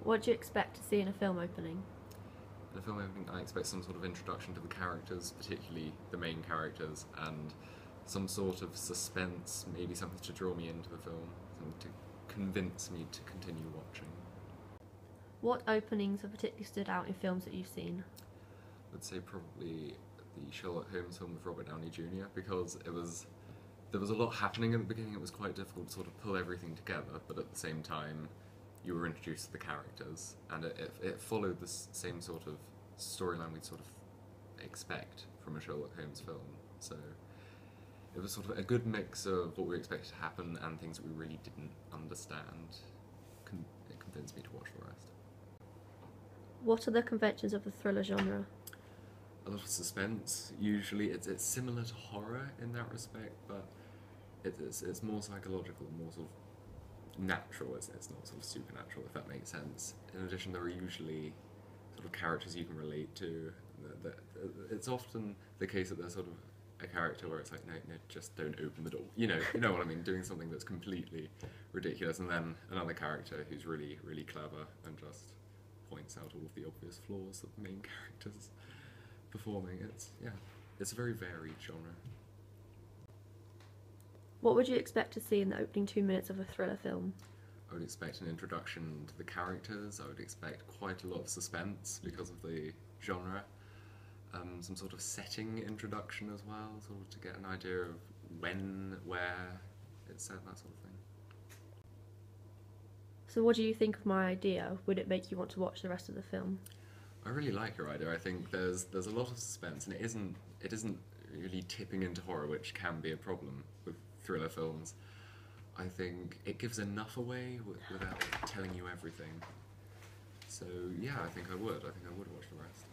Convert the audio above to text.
What do you expect to see in a film opening? In a film opening, I expect some sort of introduction to the characters, particularly the main characters, and some sort of suspense, maybe something to draw me into the film, something to convince me to continue watching. What openings have particularly stood out in films that you've seen? I'd say probably the Sherlock Holmes film with Robert Downey Jr. because there was a lot happening at the beginning. It was quite difficult to sort of pull everything together, but at the same time, you were introduced to the characters, and it followed the same sort of storyline we'd sort of expect from a Sherlock Holmes film. So it was sort of a good mix of what we expected to happen and things that we really didn't understand. It convinced me to watch the rest. What are the conventions of the thriller genre? A lot of suspense. Usually, it's similar to horror in that respect, but it's more psychological, more sort of natural. It's not sort of supernatural, if that makes sense. In addition, there are usually sort of characters you can relate to. It's often the case that there's sort of a character where it's like, no, just don't open the door. You know what I mean? Doing something that's completely ridiculous, and then another character who's really, really clever and just points out all of the obvious flaws that the main character's performing. It's a very varied genre. What would you expect to see in the opening 2 minutes of a thriller film? I would expect an introduction to the characters. I would expect quite a lot of suspense because of the genre. Some sort of setting introduction as well, sort of to get an idea of when, where it's set, that sort of thing. So what do you think of my idea? Would it make you want to watch the rest of the film? I really like your idea. I think there's a lot of suspense, and it isn't really tipping into horror, which can be a problem with thriller films. I think it gives enough away without telling you everything. So yeah, I think I would watch the rest.